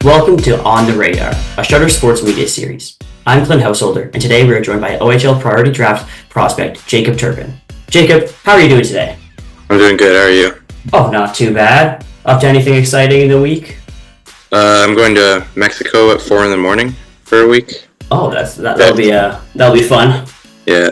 Welcome to On the Radar, a Shutter Sports media series. I'm Clint Householder, and today we are joined by OHL Priority Draft prospect Jacob Turpin. Jacob, how are you doing today? I'm doing good. How are you? Oh, not too bad. Up to anything exciting in the week? I'm going to Mexico at 4 a.m. for a week. Oh, that'll be fun. Yeah.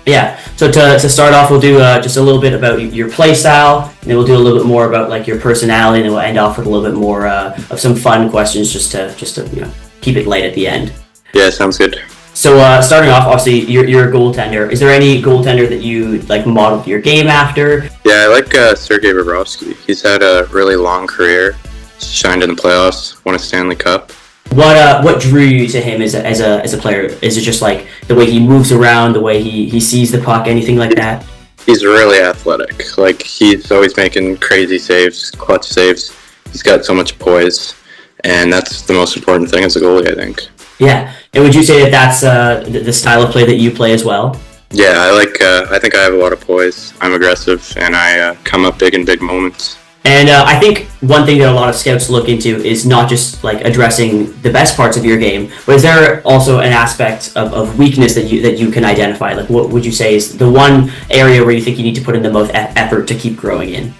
Yeah. So to start off, we'll do just a little bit about your play style, and then we'll do a little bit more about like your personality, and then we'll end off with a little bit more of some fun questions, just to keep it light at the end. Yeah, sounds good. So starting off, obviously you're a goaltender. Is there any goaltender that you like modeled your game after? Yeah, I like Sergei Bobrovsky. He's had a really long career. Shined in the playoffs. Won a Stanley Cup. What drew you to him as a player? Is it just like the way he moves around, the way he sees the puck, anything like that? He's really athletic. Like, he's always making crazy saves, clutch saves. He's got so much poise, and that's the most important thing as a goalie, I think. Yeah, and would you say that that's the style of play that you play as well? Yeah, I think I have a lot of poise. I'm aggressive, and I come up big in big moments. And I think one thing that a lot of scouts look into is not just like addressing the best parts of your game, but is there also an aspect of weakness that you can identify? Like, what would you say is the one area where you think you need to put in the most effort to keep growing in?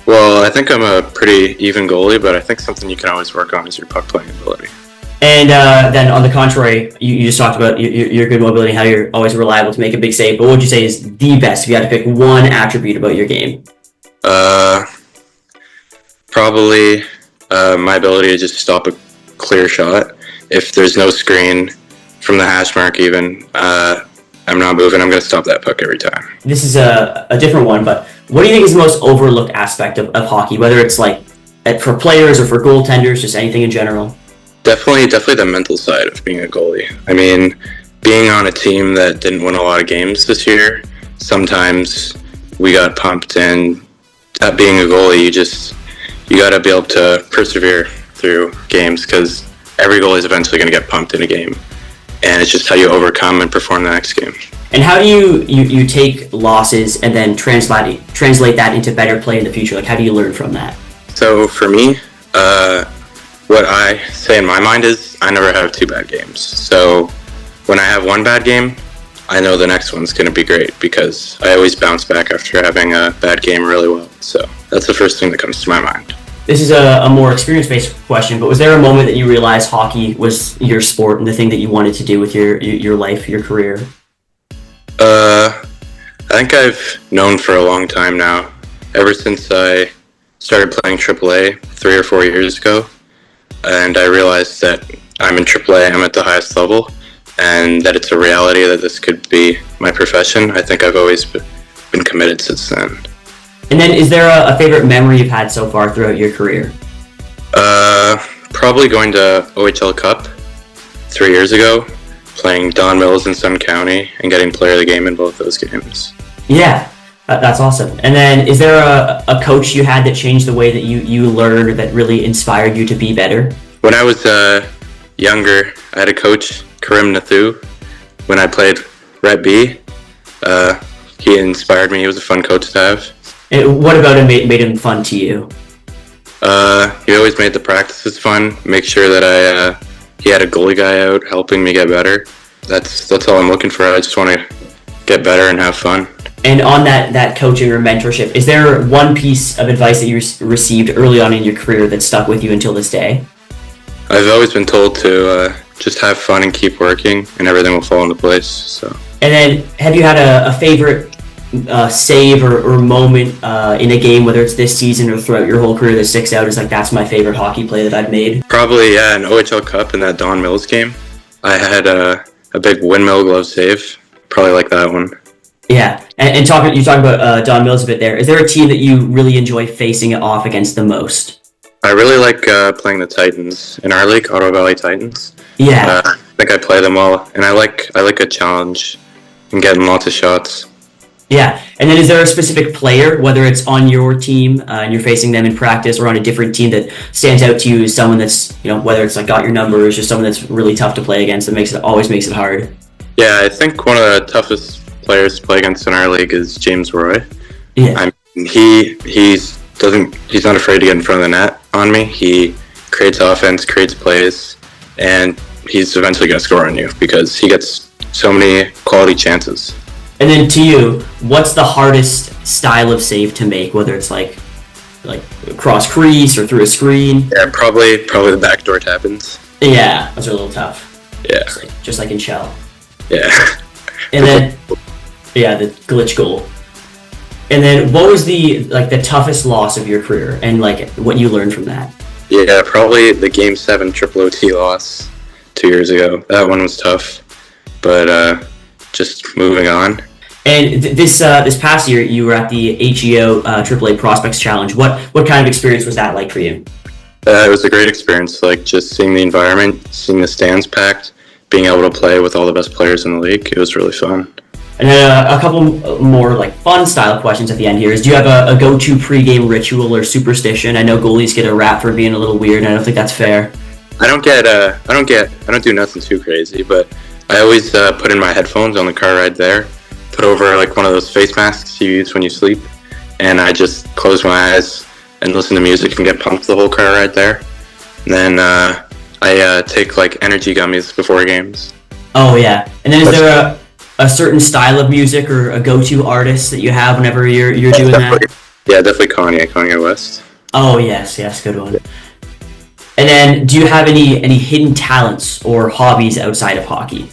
Well, I think I'm a pretty even goalie, but I think something you can always work on is your puck playing ability. And then on the contrary, you just talked about your good mobility, how you're always reliable to make a big save, but what would you say is the best if you had to pick one attribute about your game? Probably my ability to just stop a clear shot. If there's no screen from the hash mark even, I'm not moving, I'm going to stop that puck every time. This is a different one, but what do you think is the most overlooked aspect of hockey, whether it's like for players or for goaltenders, just anything in general? Definitely the mental side of being a goalie. I mean, being on a team that didn't win a lot of games this year, sometimes we got pumped, and at being a goalie, you got to be able to persevere through games, because every goalie is eventually going to get pumped in a game, and it's just how you overcome and perform the next game. And how do you take losses and then translate that into better play in the future? Like, how do you learn from that? So for me, what I say in my mind is I never have two bad games. So when I have one bad game, I know the next one's going to be great, because I always bounce back after having a bad game really well. So that's the first thing that comes to my mind. This is a more experience-based question, but was there a moment that you realized hockey was your sport and the thing that you wanted to do with your life, your career? I think I've known for a long time now, ever since I started playing AAA 3 or 4 years ago, and I realized that I'm in AAA, I'm at the highest level, and that it's a reality that this could be my profession. I think I've always been committed since then. And then, is there a favorite memory you've had so far throughout your career? Probably going to OHL Cup 3 years ago, playing Don Mills in Sun County, and getting player of the game in both those games. Yeah, that's awesome. And then, is there a coach you had that changed the way that you learned, or that really inspired you to be better? When I was younger, I had a coach, Karim Nathu, when I played Ret B. He inspired me. He was a fun coach to have. And what about him made him fun to you? He always made the practices fun, make sure that he had a goalie guy out helping me get better. That's all I'm looking for. I just want to get better and have fun. And on that coaching or mentorship, is there one piece of advice that you received early on in your career that stuck with you until this day? I've always been told to just have fun and keep working, and everything will fall into place. So. And then, have you had a favorite save or moment in a game, whether it's this season or throughout your whole career, that sticks out as like, that's my favorite hockey play that I've made? Probably, yeah, an OHL Cup in that Don Mills game. I had a big windmill glove save. Probably like that one. Yeah, and you talk about Don Mills a bit there. Is there a team that you really enjoy facing it off against the most? I really like playing the Titans in our league, Ottawa Valley Titans. Yeah. I think I play them well, and I like a challenge and getting lots of shots. Yeah, and then is there a specific player, whether it's on your team and you're facing them in practice, or on a different team, that stands out to you as someone that's, whether it's like got your number, or just someone that's really tough to play against, that always makes it hard? Yeah, I think one of the toughest players to play against in our league is James Roy. Yeah. He's not afraid to get in front of the net on me. He creates offense, creates plays, and he's eventually going to score on you because he gets so many quality chances. And then to you, what's the hardest style of save to make? Whether it's like cross crease or through a screen? Yeah, probably the backdoor tap-ins. Yeah, those are a little tough. Yeah. Just like in Shell. Yeah. And then, yeah, the glitch goal. And then, what was the toughest loss of your career, and like what you learned from that? Yeah, probably the Game 7 triple OT loss 2 years ago. That one was tough, but just moving on. And this past year, you were at the HEO AAA Prospects Challenge. What kind of experience was that like for you? It was a great experience, like just seeing the environment, seeing the stands packed, being able to play with all the best players in the league. It was really fun. And then a couple more like fun style questions at the end here is, do you have a go-to pregame ritual or superstition? I know goalies get a rap for being a little weird, and I don't think that's fair. I don't do nothing too crazy, but I always put in my headphones on the car ride there, put over like one of those face masks you use when you sleep, and I just close my eyes and listen to music and get pumped the whole car ride there. And then I take like energy gummies before games. Oh yeah. And then is there a certain style of music or a go-to artist that you have whenever you're doing that? Yeah, definitely Kanye West. Oh yes, good one. And then, do you have any hidden talents or hobbies outside of hockey?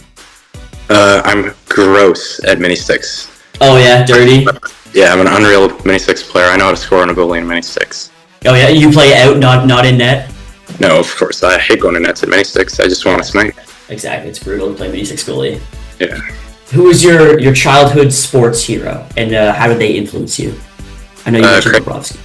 I'm gross at mini sticks. Oh yeah, dirty. Yeah, I'm an unreal mini six player. I know how to score on a goalie in mini six. Oh yeah, you play out, not in net. No, of course. I hate going to nets at mini sticks. I just want to snipe. Exactly, it's brutal to play mini six goalie. Yeah. Who was your childhood sports hero, and how did they influence you? I know you mentioned Bobrovsky.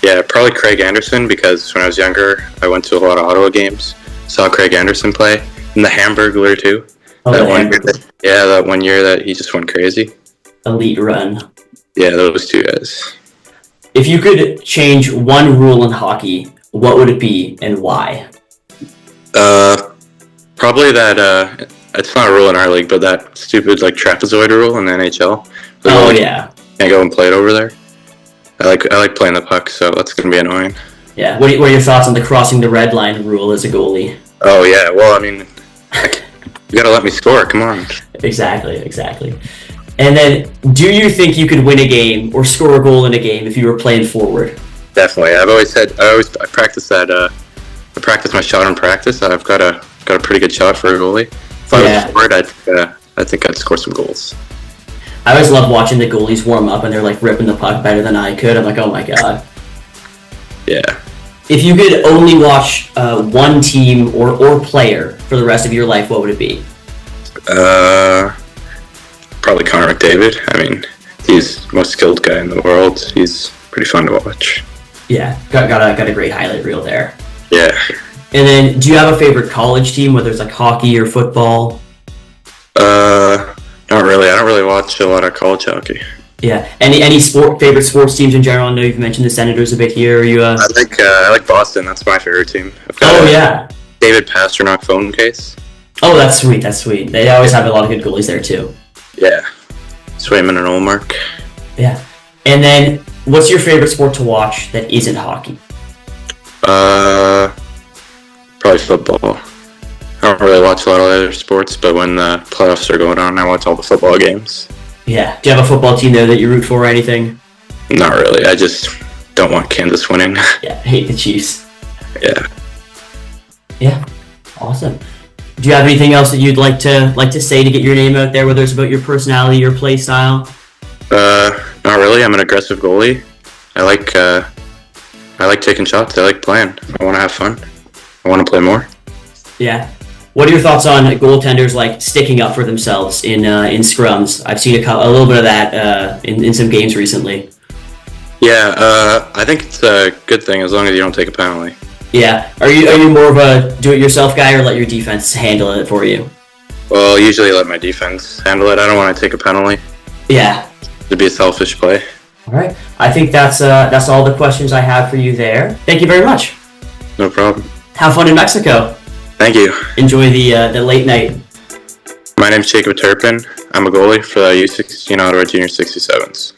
Yeah, probably Craig Anderson, because when I was younger, I went to a lot of Ottawa games, saw Craig Anderson play, and the Hamburglar too. Oh, that one year that he just went crazy. Elite run. Yeah, those two guys. If you could change one rule in hockey, what would it be and why? Probably that. It's not a rule in our league, but that stupid like trapezoid rule in the NHL. Oh yeah. Can't go and play it over there. I like playing the puck, so that's gonna be annoying. Yeah. What are your thoughts on the crossing the red line rule as a goalie? Oh yeah. Well, I mean, you gotta let me score. Come on. Exactly. And then, do you think you could win a game or score a goal in a game if you were playing forward? Definitely. I practice that. I practice my shot in practice. I've got a pretty good shot for a goalie. If I was forward, I think I'd score some goals. I always love watching the goalies warm up and they're like ripping the puck better than I could. I'm like, oh my god. Yeah. If you could only watch one team or player for the rest of your life, what would it be? Probably Connor McDavid. I mean, he's the most skilled guy in the world. He's pretty fun to watch. Yeah, got a great highlight reel there. Yeah. And then, do you have a favorite college team, whether it's like hockey or football? Not really. I don't really watch a lot of college hockey. Yeah. Any favorite sports teams in general? I know you've mentioned the Senators a bit here. Are you? I like Boston. That's my favorite team. Yeah. David Pastrnak phone case. Oh, that's sweet. They always have a lot of good goalies there too. Yeah. Swayman and Olmark. Yeah. And then, what's your favorite sport to watch that isn't hockey? Probably football. I don't really watch a lot of other sports, but when the playoffs are going on, I watch all the football games. Yeah. Do you have a football team there that you root for or anything? Not really. I just don't want Kansas winning. Yeah, hate the Chiefs. Yeah. Yeah. Awesome. Do you have anything else that you'd like to say to get your name out there, whether it's about your personality, your play style? Not really. I'm an aggressive goalie. I like taking shots. I like playing. I want to have fun. I want to play more. Yeah. What are your thoughts on goaltenders like sticking up for themselves in scrums? I've seen a little bit of that in some games recently. Yeah, I think it's a good thing as long as you don't take a penalty. Yeah. Are you more of a do-it-yourself guy or let your defense handle it for you? Well, usually let my defense handle it. I don't want to take a penalty. Yeah. It'd be a selfish play. All right. I think that's all the questions I have for you there. Thank you very much. No problem. Have fun in Mexico. Thank you. Enjoy the late night. My name's Jacob Turpin. I'm a goalie for the U16 Ottawa Junior 67s.